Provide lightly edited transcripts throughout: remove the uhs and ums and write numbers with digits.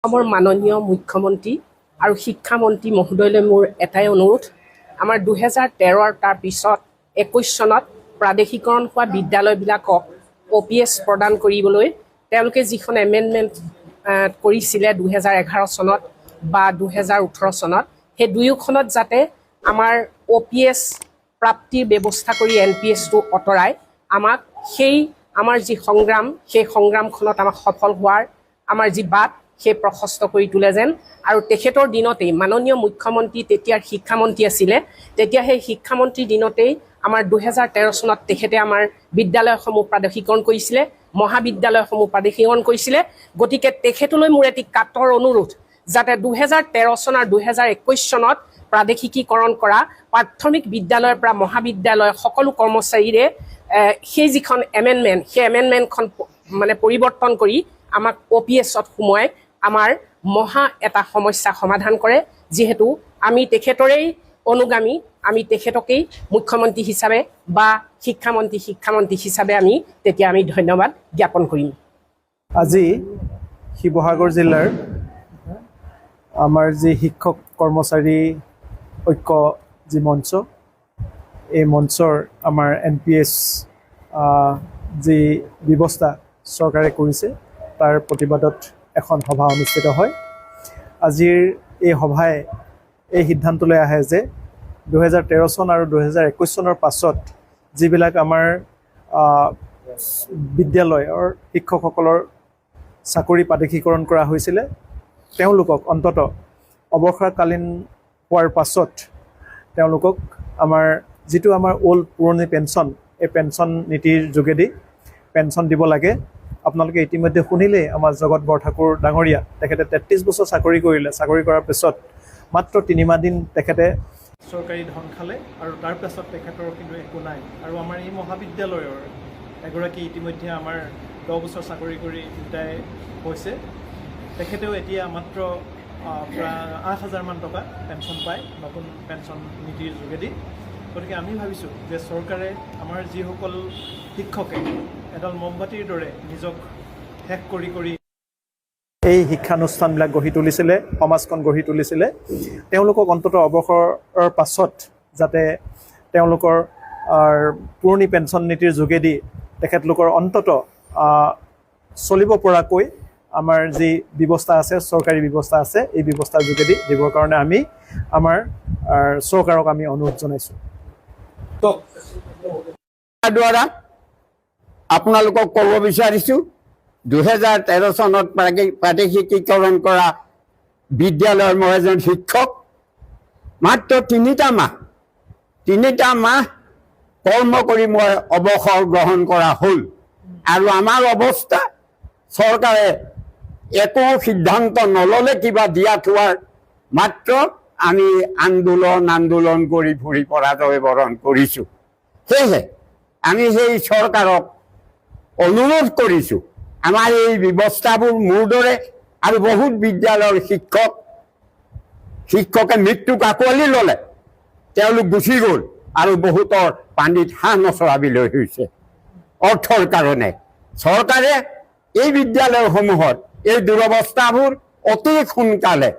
অসমৰ মাননীয় মুখ্যমন্ত্ৰী আৰু শিক্ষামন্ত্ৰী মহোদয়লৈ মোৰ এটাই অনুৰোধ, আমাৰ 2013 তাৰ পিছত 21 চনত প্ৰাদেশিকৰণ হোৱা বিদ্যালয়বিলাকক OPS প্ৰদান কৰিবলৈ তেওঁলোকে যিখন এমেণ্ডমেণ্ট কৰিছিলে 2011 চনত বা 2018 চনত, সেই দুয়োখনত যাতে আমাৰ OPS প্ৰাপ্তিৰ ব্যৱস্থা কৰি NPSটো অতৰাই আমাক সেই আমাৰ যি সংগ্ৰাম, সেই সংগ্ৰামখনত আমাক সফল হোৱাৰ আমাৰ যি বাট সেই প্ৰশস্ত কৰি তোলে যেন। আৰু তেখেতৰ দিনতেই মাননীয় মুখ্যমন্ত্ৰী তেতিয়াৰ শিক্ষামন্ত্ৰী আছিলে, তেতিয়া সেই শিক্ষামন্ত্ৰীৰ দিনতেই আমাৰ 2013 চনত তেখেতে আমাৰ বিদ্যালয়সমূহ প্ৰাদেশিকৰণ কৰিছিলে, মহাবিদ্যালয়সমূহ প্ৰাদেশিকৰণ কৰিছিলে। গতিকে তেখেতলৈ মোৰ এটি কাতৰ অনুৰোধ, যাতে 2013 চন আৰু 2021 চনত প্ৰাদেশিকীকৰণ কৰা প্ৰাথমিক বিদ্যালয়ৰ পৰা মহাবিদ্যালয় সকলো কৰ্মচাৰীৰে সেই যিখন এমেণ্ডমেণ্ট, সেই এমেণ্ডমেণ্টখন মানে পৰিৱৰ্তন কৰি আমাক OPSত সোমোৱাই আমাৰ মহা এটা সমস্যা সমাধান কৰে। যিহেতু আমি তেখেতৰেই অনুগামী, আমি তেখেতকেই মুখ্যমন্ত্ৰী হিচাপে বা শিক্ষামন্ত্ৰী হিচাপে আমি ধন্যবাদ জ্ঞাপন কৰিম। আজি শিৱসাগৰ জিলাৰ আমাৰ যি শিক্ষক কৰ্মচাৰী ঐক্য যি মঞ্চ, এই মঞ্চৰ আমাৰ NPS যি ব্যৱস্থা চৰকাৰে কৰিছে তাৰ প্ৰতিবাদত এখন সভা অনুষ্ঠিত হয়। আজিৰ এই সভাই এই সিদ্ধান্তলৈ আহে যে 2013 চন আৰু 2021 চনৰ পাছত যিবিলাক আমাৰ বিদ্যালয়ৰ শিক্ষকসকলৰ চাকৰি প্ৰাদেশিকৰণ কৰা হৈছিলে, তেওঁলোকক অন্ততঃ অৱসৰকালীন হোৱাৰ পাছত তেওঁলোকক আমাৰ যিটো আমাৰ পুৰণি পেঞ্চন, এই পেঞ্চন নীতিৰ যোগেদি পেঞ্চন দিব লাগে। আপোনালোকে ইতিমধ্যে শুনিলেই আমাৰ জগত বৰঠাকুৰ ডাঙৰীয়া, তেখেতে 33 বছৰ চাকৰি কৰিলে। চাকৰি কৰাৰ পিছত মাত্ৰ 3 মাহ দিন তেখেতে চৰকাৰী ধন খালে আৰু তাৰ পাছত তেখেতৰ কিন্তু একো নাই। আৰু আমাৰ এই মহাবিদ্যালয়ৰ এগৰাকী ইতিমধ্যে আমাৰ 10 বছৰ চাকৰি কৰি ৰিটায়াৰ হৈছে, তেখেতেও এতিয়া মাত্ৰ প্ৰায় 8,000 মান টকা পেঞ্চন পায় নতুন পেঞ্চন নীতিৰ যোগেদি। গতিকে আমি ভাবিছোঁ যে চৰকাৰে আমাৰ যিসকল শিক্ষকে এডাল মমবাতিৰ দৰে নিজক শেষ কৰি এই শিক্ষানুষ্ঠানবিলাক গঢ়ি তুলিছিলে, সমাজখন গঢ়ি তুলিছিলে, তেওঁলোকক অন্ততঃ অৱসৰৰ পাছত যাতে তেওঁলোকৰ পুৰণি পেঞ্চন নীতিৰ যোগেদি তেখেতলোকৰ অন্ততঃ চলিব পৰাকৈ আমাৰ যি ব্যৱস্থা আছে, চৰকাৰী ব্যৱস্থা আছে, এই ব্যৱস্থাৰ যোগেদি দিবৰ কাৰণে আমি আমাৰ চৰকাৰক আমি অনুৰোধ জনাইছোঁ। দ্বাৰা আপোনালোকক ক'ব বিচাৰিছোঁ, 2013 চনত প্ৰাদেশিকীকৰণ কৰা বিদ্যালয়ৰ মই এজন শিক্ষক। মাত্ৰ 3টা মাহ কৰ্ম কৰি মই অৱসৰ গ্ৰহণ কৰা হ'ল। আৰু আমাৰ অৱস্থা, চৰকাৰে একো সিদ্ধান্ত নল'লে কিবা দিয়া থোৱাৰ মাত্ৰ আমি আন্দোলন কৰি ফুৰি পৰাজয় বৰণ কৰিছোঁ। সেয়েহে আমি সেই চৰকাৰক অনুৰোধ কৰিছোঁ, আমাৰ এই ব্যৱস্থাবোৰ মোৰ দৰে আৰু বহুত বিদ্যালয়ৰ শিক্ষকে মৃত্যুক আঁকোৱালি ল'লে, তেওঁলোক গুচি গ'ল আৰু বহুতৰ পানীত হাঁহ নচৰাবলৈ হৈছে অৰ্থৰ কাৰণে। চৰকাৰে এই বিদ্যালয়সমূহত এই দুৰৱস্থাবোৰ অতি সোনকালে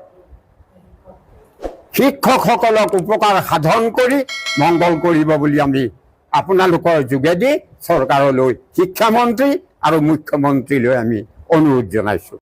শিক্ষকসকলক উপকাৰ সাধন কৰি মংগল কৰিব বুলি আমি আপোনালোকৰ যোগেদি চৰকাৰলৈ, শিক্ষামন্ত্ৰী আৰু মুখ্যমন্ত্ৰীলৈ আমি অনুৰোধ জনাইছোঁ।